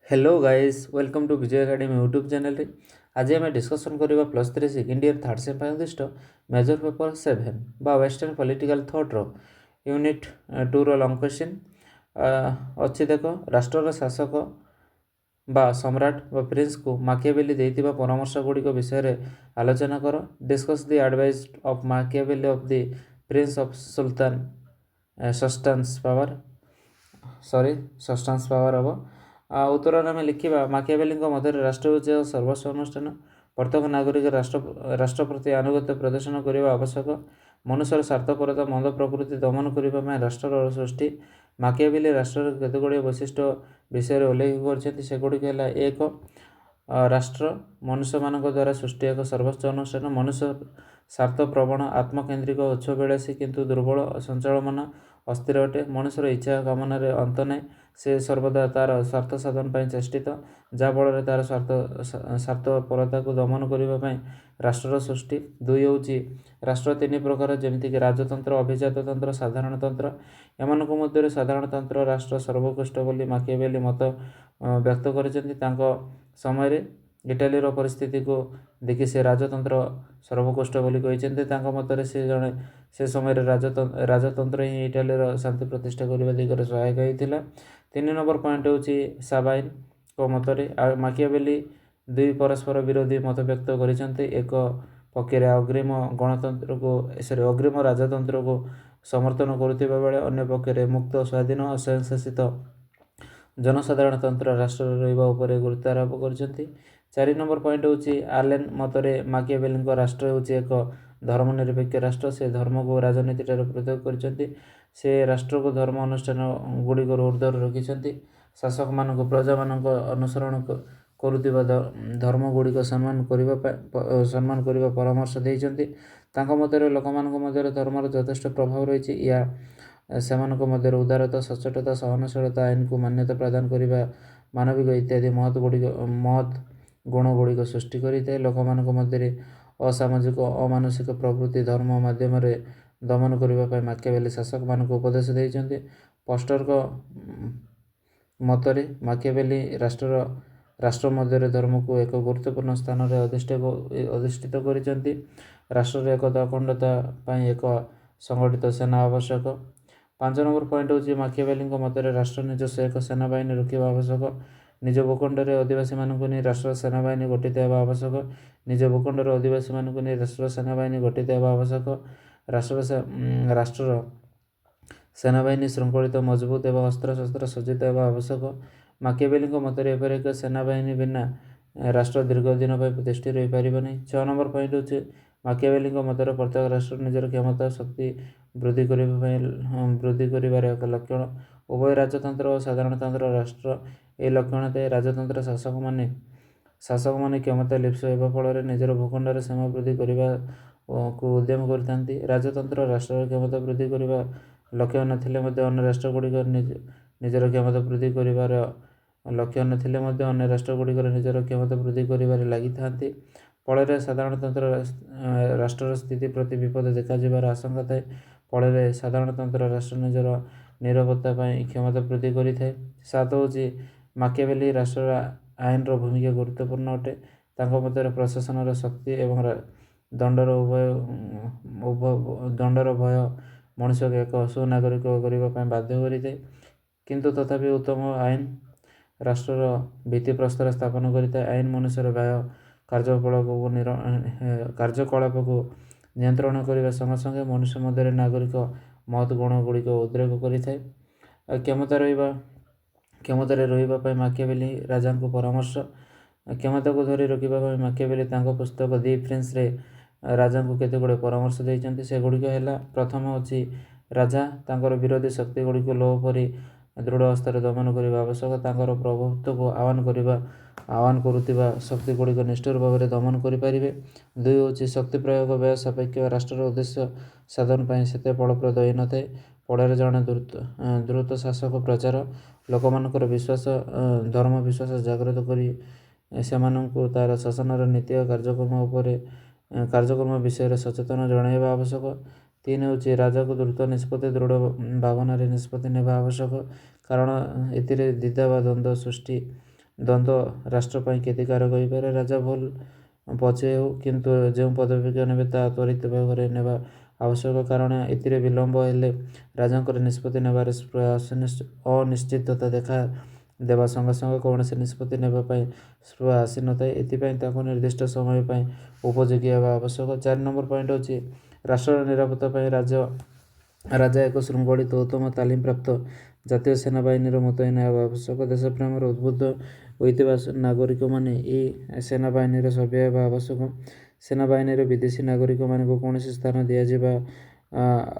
Hello guys welcome to Vijay academy YouTube channel रे आज आम डिस्कसन करवा +3 सेकेंड ईयर थर्ड सेम उद्दिष्ट मेजर पेपर 7 बा वेस्टर्न पॉलिटिकल थॉट रो यूनिट 2 रो लॉन्ग क्वेश्चन अच्छी देख राष्ट्र शासक बा सम्राट बा प्रिंस को माकियावेली देइतिबा परामर्श गुड़िक विषय आलोचना कर discuss the advice of Machiavelli of the prince of सुल्तान सस्टान्स पावर हम उत्तर आम लिखा माकियावेली मध्य राष्ट्र हूँ सर्वस्व अनुष्ठान प्रत्येक नागरिक राष्ट्र प्रति आनुगत्य प्रदर्शन करने आवश्यक मनुष्यर स्वार्थपरता मंद प्रकृति दमन करने राष्ट्र सृष्टि माकियावेली राष्ट्र केतगुड़ी वैशिष्ट्य विषय उल्लेख करगुड़िक एक राष्ट्र मनुष्य मान द्वारा सृष्टि एक सर्वोच्च अनुष्ठान मनुष्य स्वार्थ प्रवण आत्मकेन्द्रिक उच्च बेलासी किंतु दुर्बल संचल मन अस्थिर अटे मनुष्यर इच्छा कामन अंत ना से सर्वदा तार स्वार्थ साधन पर चेष्टित जहाँफल तार स्वार्थपरता को दमन करने राष्ट्र सृष्टि दुई हूँ राष्ट्र तीन प्रकार जमीक राजतंत्र अभिजात तंत्र साधारण तंत्र एमान मध्य साधारण तंत्र राष्ट्र सर्वोत्कृष्ट बोली माकियावेली मत व्यक्त कर समय इटाली परिस्थिति को देखि से राजतंत्र सर्वोत्कृष्ट बोली मत से समय राजतंत्र ही इटाली शांति प्रतिष्ठा करने दिगरे सहायक होता। 3 नंबर पॉइंट हूँ साबाइन को मतरे माकियावेली दुई परस्पर विरोधी मत व्यक्त कर एक पक्षे अग्रिम गणतंत्र को अग्रिम राजतंत्र को समर्थन करुवा बेले अन्य पक्षे मुक्त स्वाधीन और स्वयंशासित जनसाधारण तंत्र राष्ट्र रहा गुरुत्वारोप कर। 4 नंबर पॉइंट हूँ आलेन मतरे माकियावेली राष्ट्र हूँ एक धर्मनिरपेक्ष राष्ट्र से धर्म को राजनीति प्रयोग कर राष्ट्र को धर्म अनुष्ठान गुड़िक ऊर्ध्वर रखिंट शासक मान प्रजा मान अनुसरण करुवा धर्म गुड़िक सम्मान करने परामर्श देते मध्य लोक मध्य धर्मर यथेष्ट प्रभाव रही या मध्य उदारता सचेतता सहनशीलता आईन को मान्यता प्रदान करने मानविक इत्यादि महत् गुण गुड़िक सृष्टि करें लोक मध्य असामाजिक अमानुषिक प्रवृत्ति धर्म माध्यम दमन करने माकियावेली शासक मान उपदेश देते। पोस्टर मतरे माकियावेली राष्ट्र मध्य धर्म को एक गुरुत्वपूर्ण स्थान अधिष्ठित कर राष्ट्र एक अखंडता एक संगठित सेना आवश्यक। 5 नंबर पॉइंट हूँ माकियावेली मत राष्ट्र निजस्व एक सेना बाहिनी रखा आवश्यक निज भूखंड में आदिवासी मानक नहीं राष्ट्र सेनाबाहिनी गठित होगा आवश्यक निज भूखंड आदिवासी मानक नहीं राष्ट्र सेनाबाहिनी गठित होगा आवश्यक राष्ट्र सेनाबाहिनी श्रृंखलित मजबूत एवं अस्त्रशस्त्र सज्जित होगा आवश्यक माकियावेली मतरे एपर एक सेनाबाहिनी बिना राष्ट्र दीर्घ दिन प्रतिष्ठित रही पार नहीं। 6 नंबर पॉइंट हूँ माकियावेली मतर प्रत्येक राष्ट्र निजर क्षमता शक्ति वृद्धि कर एक लक्षण उभय राजतंत्र और साधारणतंत्र राष्ट्र ए लक्षण थे राजतंत्र शासक माने क्षमता लिप्स होगा फल निजर भूखंडर सीमा वृद्धि करने को उद्यम करते राजतंत्र राष्ट्र क्षमता वृद्धि करने लक्ष्य नथिले अन्य राष्ट्र गुड़िक निजर क्षमता वृद्धि कर लक्ष्य नथिले अन्य राष्ट्र गुड़िक निजर क्षमता वृद्धि कर लगी था फल साधारणतंत्र राष्ट्र स्थिति प्रति विपद देखा आशंका थाए फल साधारणतंत्र राष्ट्र निजर निरापत्ता क्षमता वृद्धि करें। 7 हूँ माकियावेली राष्ट्र आईन भूमिका गुरुत्वपूर्ण अटे मध्य प्रशासन शक्ति एवं दंडर भय मनुष्य को एक सुनागरिक करने बाध्य करते किंतु तथापि उत्तम आईन राष्ट्र भित्तिप्रस्तर स्थापन करता आईन मनुष्यर व्यय कार्यकलाप को नियंत्रण करने संगे संगे मनुष्य मध्य नागरिक महत् गुण गुड़िक उद्रेक करें। क्षमतार रही माकियावेली राजा को परामर्श क्षमता को धरी रखा माकियावेली पुस्तक दि प्रिंस रे राजा को केतगुड़े परामर्श देते से गुड़िक है। प्रथम हूँ राजा तांकर विरोधी शक्ति गुड़िक लोह परी दृढ़ अवस्था दमन करने आवश्यक प्रभुत्व को आह्वान करुवा शक्ति गुड़िक निष्ठुर भाव में दमन करें। 2 हूँ शक्ति प्रयोग व्यय सापेक्ष राष्ट्र उद्देश्य साधन पर से फलप्रद हो न था फल जड़े द्रुत शासक प्रचार लोक मानकर विश्वास धर्म विश्वास जागृत कर से तार शासन नीति और कार्यक्रम विषय सचेतन जनवा आवश्यक। 3 हूँ राजा को द्रुत निष्पत्ति दृढ़ भावना निष्पत्ति नेबा आवश्यक कारण ए द्विधा व द्वंद्व सृष्टि ଦ୍ୱନ୍ଦ୍ୱ ରାଷ୍ଟ୍ର ପାଇଁ କ୍ଷତିକାରକ ହୋଇପାରେ। ରାଜା ଭୁଲ ପଛେ ହେଉ କିନ୍ତୁ ଯେଉଁ ପଦକ୍ଷେପ ନେବେ ତାହା ତ୍ୱରିତ ଭାବରେ ନେବା ଆବଶ୍ୟକ, କାରଣ ଏଥିରେ ବିଳମ୍ବ ହେଲେ ରାଜାଙ୍କର ନିଷ୍ପତ୍ତି ନେବାରେ ଅନିଶ୍ଚିତତା ଦେଖା ଦେବା ସଙ୍ଗେ ସଙ୍ଗେ କୌଣସି ନିଷ୍ପତ୍ତି ନେବା ପାଇଁ ସ୍ପୃହ ଆସିନଥାଏ। ଏଥିପାଇଁ ତାଙ୍କୁ ନିର୍ଦ୍ଦିଷ୍ଟ ସମୟ ପାଇଁ ଉପଯୋଗୀ ହେବା ଆବଶ୍ୟକ। 4 ନମ୍ବର ପଏଣ୍ଟ ହେଉଛି ରାଷ୍ଟ୍ରର ନିରାପତ୍ତା ପାଇଁ ରାଜା ଏକ ଶୃଙ୍ଖଳିତ ଉତ୍ତମ ତାଲିମ ପ୍ରାପ୍ତ ଜାତୀୟ ସେନାବାହିନୀର ମୁତୟନ ହେବା ଆବଶ୍ୟକ। ଦେଶପ୍ରେମରେ ଉଦ୍ବୁଦ୍ଧ ହୋଇଥିବା ନାଗରିକମାନେ ଏହି ସେନାବାହିନୀର ସଭ୍ୟ ହେବା ଆବଶ୍ୟକ। ସେନାବାହିନୀରେ ବିଦେଶୀ ନାଗରିକମାନଙ୍କୁ କୌଣସି ସ୍ଥାନ ଦିଆଯିବା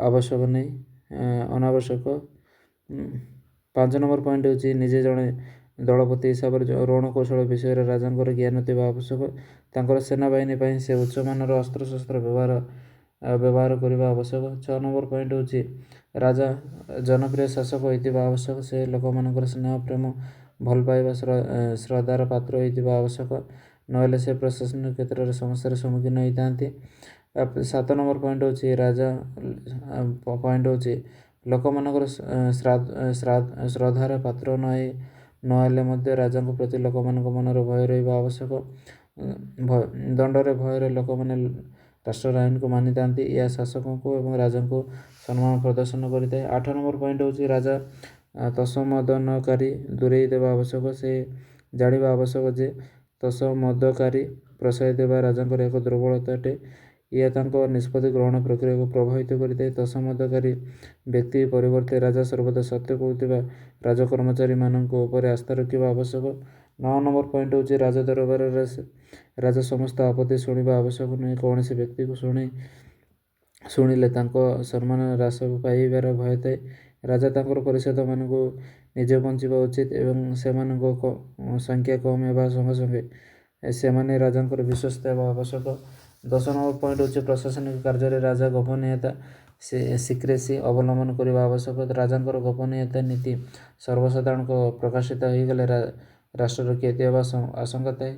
ଆବଶ୍ୟକ ନାହିଁ, ଅନାବଶ୍ୟକ। 5 ନମ୍ବର ପଏଣ୍ଟ ହେଉଛି ନିଜେ ଜଣେ ଦଳପତି ହିସାବରେ ରଣକୌଶଳ ବିଷୟରେ ରାଜାଙ୍କର ଜ୍ଞାନ ଥିବା ଆବଶ୍ୟକ। ତାଙ୍କର ସେନାବାହିନୀ ପାଇଁ ସେ ଉଚ୍ଚମାନର ଅସ୍ତ୍ରଶସ୍ତ୍ର ବ୍ୟବହାର କରିବା ଆବଶ୍ୟକ। 6 ନମ୍ବର ପଏଣ୍ଟ ହେଉଛି ରାଜା ଜନପ୍ରିୟ ଶାସକ ହୋଇଥିବା ଆବଶ୍ୟକ। ସେ ଲୋକମାନଙ୍କର ସ୍ନେହ, ପ୍ରେମ, ଭଲ ପାଇବା, ଶ୍ରଦ୍ଧାର ପାତ୍ର ହୋଇଥିବା ଆବଶ୍ୟକ, ନହେଲେ ସେ ପ୍ରଶାସନିକ କ୍ଷେତ୍ରରେ ସମସ୍ୟାର ସମ୍ମୁଖୀନ ହୋଇଥାନ୍ତି। 7 ନମ୍ବର ପଏଣ୍ଟ ହେଉଛି ଲୋକମାନଙ୍କର ଶ୍ରଦ୍ଧାର ପାତ୍ର ନହେଲେ ମଧ୍ୟ ରାଜାଙ୍କ ପ୍ରତି ଲୋକମାନଙ୍କ ମନରେ ଭୟ ରହିବା ଆବଶ୍ୟକ। ଦଣ୍ଡରେ ଭୟରେ ଲୋକମାନେ ରାଷ୍ଟ୍ରର ଆଇନକୁ ମାନିଥାନ୍ତି। ଏହା ଶାସକଙ୍କୁ ଏବଂ ରାଜାଙ୍କୁ ସମ୍ମାନ ପ୍ରଦର୍ଶନ କରିଥାଏ। 8 ନମ୍ବର ପଏଣ୍ଟ ହେଉଛି ରାଜା ତତ୍ସମଦନକାରୀ ଦୂରେଇ ଦେବା ଆବଶ୍ୟକ। ସେ ଜାଣିବା ଆବଶ୍ୟକ ଯେ ତତ୍ସମଦକାରୀ ପ୍ରଶ୍ରୟ ଦେବା ରାଜାଙ୍କର ଏକ ଦୁର୍ବଳତା ଅଟେ। ଏହା ତାଙ୍କ ନିଷ୍ପତ୍ତି ଗ୍ରହଣ ପ୍ରକ୍ରିୟାକୁ ପ୍ରଭାବିତ କରିଥାଏ। ତତ୍ସମଦକାରୀ ବ୍ୟକ୍ତି ପରିବର୍ତ୍ତେ ରାଜା ସର୍ବଦା ସତ୍ୟ କହୁଥିବା ରାଜକର୍ମଚାରୀମାନଙ୍କ ଉପରେ ଆସ୍ଥା ରଖିବା ଆବଶ୍ୟକ। 9 ନମ୍ବର ପଏଣ୍ଟ ହେଉଛି ରାଜଦରବାରରେ ରାଜା ସମସ୍ତ ଆପତ୍ତି ଶୁଣିବା ଆବଶ୍ୟକ ନୁହେଁ। କୌଣସି ବ୍ୟକ୍ତିକୁ ଶୁଣିଲେ ତାଙ୍କ ସମ୍ମାନ ହ୍ରାସ ପାଇବାର ଭୟ ଥାଏ। ରାଜା ତାଙ୍କର ପରିଷଦମାନଙ୍କୁ ନିଜେ ବଞ୍ଚିବା ଉଚିତ ଏବଂ ସେମାନଙ୍କ ସଂଖ୍ୟା କମ୍ ହେବା ସଙ୍ଗେ ସଙ୍ଗେ ସେମାନେ ରାଜାଙ୍କର ବିଶ୍ୱସ୍ତ ହେବା ଆବଶ୍ୟକ। 10 ନମ୍ବର ପଏଣ୍ଟ ହେଉଛି ପ୍ରଶାସନିକ କାର୍ଯ୍ୟରେ ରାଜା ଗୋପନୀୟତା ସିକ୍ରେସି ଅବଲମ୍ବନ କରିବା ଆବଶ୍ୟକ। ରାଜାଙ୍କର ଗୋପନୀୟତା ନୀତି ସର୍ବସାଧାରଣଙ୍କ ପ୍ରକାଶିତ ହୋଇଗଲେ ରାଷ୍ଟ୍ରର କ୍ଷତି ହେବା ଆଶଙ୍କା ଥାଏ।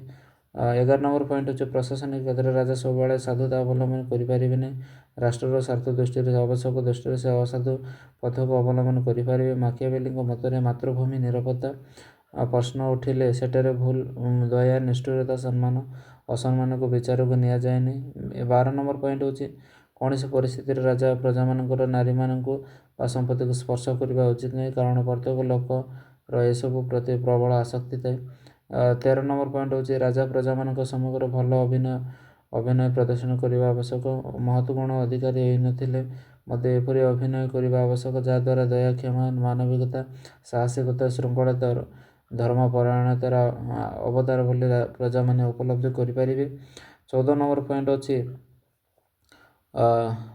11 ନମ୍ବର ପଏଣ୍ଟ ହେଉଛି ପ୍ରଶାସନିକ କ୍ଷେତ୍ରରେ ରାଜା ସବୁବେଳେ ସାଧୁତା ଅବଲମ୍ବନ କରିପାରିବେ ନାହିଁ। ରାଷ୍ଟ୍ରର ସ୍ୱାର୍ଥ ଦୃଷ୍ଟିରେ ଆବଶ୍ୟକ ଦୃଷ୍ଟିରେ ସେ ଅସାଧୁ ପଥକୁ ଅବଲମ୍ବନ କରିପାରିବେ। ମାକିଆଭେଲିଙ୍କ ମତରେ ମାତୃଭୂମି ନିରାପତ୍ତା ପ୍ରଶ୍ନ ଉଠିଲେ ସେଠାରେ ଭୁଲ, ଦୟା, ନିଷ୍ଠୁରତା, ସମ୍ମାନ, ଅସମ୍ମାନକୁ ବିଚାରକୁ ନିଆଯାଏ ନାହିଁ। 12 ନମ୍ବର ପଏଣ୍ଟ ହେଉଛି କୌଣସି ପରିସ୍ଥିତିରେ ରାଜା ପ୍ରଜାମାନଙ୍କର ନାରୀମାନଙ୍କୁ ବା ସମ୍ପତ୍ତିକୁ ସ୍ପର୍ଶ କରିବା ଉଚିତ ନୁହେଁ, କାରଣ ପ୍ରତ୍ୟେକ ଲୋକର ଏସବୁ ପ୍ରତି ପ୍ରବଳ ଆସକ୍ତି ଥାଏ। 13 ନମ୍ବର ପଏଣ୍ଟ ହେଉଛି ରାଜା ପ୍ରଜାମାନଙ୍କ ସମ୍ମୁଖରେ ଭଲ ଅଭିନୟ ପ୍ରଦର୍ଶନ କରିବା ଆବଶ୍ୟକ। ମହତ୍ ଗୁଣ ଅଧିକାରୀ ହୋଇନଥିଲେ ମଧ୍ୟ ଏପରି ଅଭିନୟ କରିବା ଆବଶ୍ୟକ ଯାହାଦ୍ୱାରା ଦୟା, କ୍ଷମା, ମାନବିକତା, ସାହସିକତା, ଶୃଙ୍ଖଳତା, ଧର୍ମପରାୟଣତାର ଅବତାର ବୋଲି ପ୍ରଜାମାନେ ଉପଲବ୍ଧି କରିପାରିବେ। 14 ନମ୍ବର ପଏଣ୍ଟ ଅଛି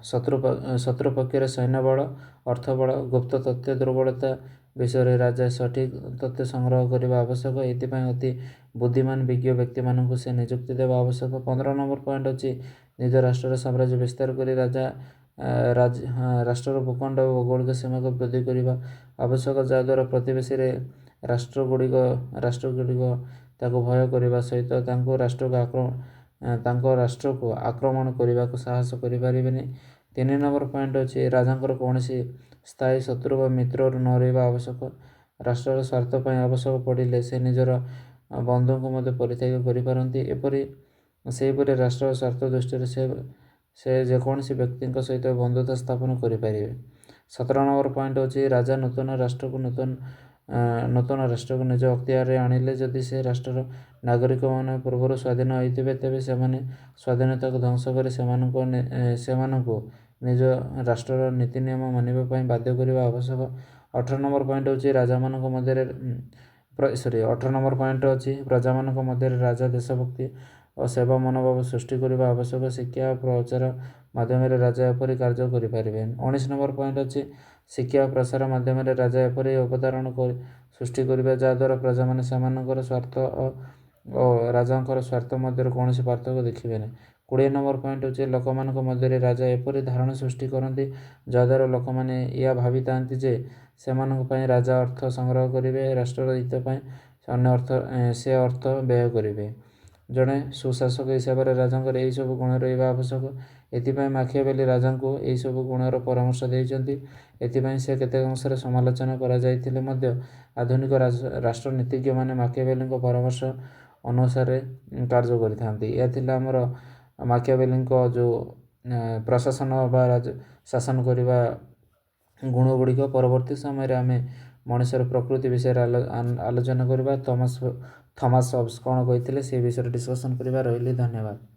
ଶତ୍ରୁ ପକ୍ଷରେ ସୈନ୍ୟବଳ, ଅର୍ଥବଳ, ଗୁପ୍ତ ତଥ୍ୟ ଦୁର୍ବଳତା ବିଷୟରେ ରାଜା ସଠିକ ତଥ୍ୟ ସଂଗ୍ରହ କରିବା ଆବଶ୍ୟକ। ଏଥିପାଇଁ ଅତି ବୁଦ୍ଧିମାନ ବିଜ୍ଞ ବ୍ୟକ୍ତିମାନଙ୍କୁ ସେ ନିଯୁକ୍ତି ଦେବା ଆବଶ୍ୟକ। 15 ନମ୍ବର ପଏଣ୍ଟ ଅଛି ନିଜ ରାଷ୍ଟ୍ରର ସାମ୍ରାଜ୍ୟ ବିସ୍ତାର କରି ରାଷ୍ଟ୍ରର ଭୂଖଣ୍ଡ ଓ ଭୌଗୋଳିକ ସୀମାକୁ ବୃଦ୍ଧି କରିବା ଆବଶ୍ୟକ, ଯାହାଦ୍ୱାରା ପ୍ରତିବେଶୀ ରାଷ୍ଟ୍ରଗୁଡ଼ିକ ତାକୁ ଭୟ କରିବା ସହିତ ତାଙ୍କ ରାଷ୍ଟ୍ରକୁ ଆକ୍ରମଣ କରିବାକୁ ସାହସ କରିପାରିବେନି। 3 ନମ୍ବର ପଏଣ୍ଟ ଅଛି ରାଜାଙ୍କର କୌଣସି ସ୍ଥାୟୀ ଶତ୍ରୁ ବା ମିତ୍ରରୁ ନ ରହିବା ଆବଶ୍ୟକ। ରାଷ୍ଟ୍ରର ସ୍ୱାର୍ଥ ପାଇଁ ଆବଶ୍ୟକ ପଡ଼ିଲେ ସେ ନିଜର ବନ୍ଧୁଙ୍କୁ ମଧ୍ୟ ପରିତ୍ୟାଗ କରିପାରନ୍ତି। ସେହିପରି ରାଷ୍ଟ୍ରର ସ୍ୱାର୍ଥ ଦୃଷ୍ଟିରେ ସେ ଯେକୌଣସି ବ୍ୟକ୍ତିଙ୍କ ସହିତ ବନ୍ଧୁତା ସ୍ଥାପନ କରିପାରିବେ। 17 ନମ୍ବର ପଏଣ୍ଟ ହେଉଛି ରାଜା ନୂତନ ରାଷ୍ଟ୍ରକୁ ନିଜ ଅକ୍ତିଆରରେ ଆଣିଲେ ଯଦି ସେ ରାଷ୍ଟ୍ରର ନାଗରିକମାନେ ପୂର୍ବରୁ ସ୍ୱାଧୀନ ହୋଇଥିବେ ତେବେ ସେମାନେ ସ୍ୱାଧୀନତାକୁ ଧ୍ୱଂସ କରି ସେମାନଙ୍କୁ ନିଜ ରାଷ୍ଟ୍ରର ନୀତିନିୟମ ମାନିବା ପାଇଁ ବାଧ୍ୟ କରିବା ଆବଶ୍ୟକ। 18 ନମ୍ବର ପଏଣ୍ଟ ହେଉଛି ପ୍ରଜାମାନଙ୍କ ମଧ୍ୟରେ ରାଜା ଦେଶଭକ୍ତି ଓ ସେବା ମନୋଭାବ ସୃଷ୍ଟି କରିବା ଆବଶ୍ୟକ। ଶିକ୍ଷା ଓ ପ୍ରଚାର ମାଧ୍ୟମରେ ରାଜା ଏପରି କାର୍ଯ୍ୟ କରିପାରିବେ। 19 ନମ୍ବର ପଏଣ୍ଟ ଅଛି ଶିକ୍ଷା ଓ ପ୍ରସାର ମାଧ୍ୟମରେ ରାଜା ଏପରି ଅବତାରଣ ସୃଷ୍ଟି କରିବେ ଯାହାଦ୍ୱାରା ପ୍ରଜାମାନେ ସେମାନଙ୍କର ସ୍ୱାର୍ଥ ଓ ରାଜାଙ୍କର ସ୍ୱାର୍ଥ ମଧ୍ୟରେ କୌଣସି ପାର୍ଥକ୍ୟ ଦେଖିବେ ନାହିଁ। 20 ନମ୍ବର ପଏଣ୍ଟ ହେଉଛି ଲୋକମାନଙ୍କ ମଧ୍ୟରେ ରାଜା ଏପରି ଧାରଣା ସୃଷ୍ଟି କରନ୍ତି ଯାହାଦ୍ୱାରା ଲୋକମାନେ ଏହା ଭାବିଥାନ୍ତି ଯେ ସେମାନଙ୍କ ପାଇଁ ରାଜା ଅର୍ଥ ସଂଗ୍ରହ କରିବେ, ରାଷ୍ଟ୍ରର ହିତ ପାଇଁ ସେ ଅର୍ଥ ବ୍ୟୟ କରିବେ। ଜଣେ ସୁଶାସକ ହିସାବରେ ରାଜାଙ୍କର ଏହିସବୁ ଗୁଣ ରହିବା ଆବଶ୍ୟକ। ଏଥିପାଇଁ ମାଖିଆଭେଲି ରାଜାଙ୍କୁ ଏହିସବୁ ଗୁଣର ପରାମର୍ଶ ଦେଇଛନ୍ତି। ଏଥିପାଇଁ ସେ କେତେକ ଅଂଶରେ ସମାଲୋଚନା କରାଯାଇଥିଲେ ମଧ୍ୟ ଆଧୁନିକ ରାଷ୍ଟ୍ରନୀତିଜ୍ଞମାନେ ମାକିଆଭେଲିଙ୍କ ପରାମର୍ଶ ଅନୁସାରେ କାର୍ଯ୍ୟ କରିଥାନ୍ତି। ଏହା ଥିଲା ଆମର ମାକିଆଭେଲିଙ୍କ ଯେଉଁ ପ୍ରଶାସନ ବା ଶାସନ କରିବା ଗୁଣ ଗୁଡ଼ିକ। ପରବର୍ତ୍ତୀ ସମୟରେ ଆମେ ମଣିଷର ପ୍ରକୃତି ବିଷୟରେ ଆଲୋଚନା କରିବା। ଥମାସ ହବ୍ସ କ'ଣ କହିଥିଲେ ସେ ବିଷୟରେ ଡିସ୍କସନ୍ କରିବା। ରହିଲି, ଧନ୍ୟବାଦ।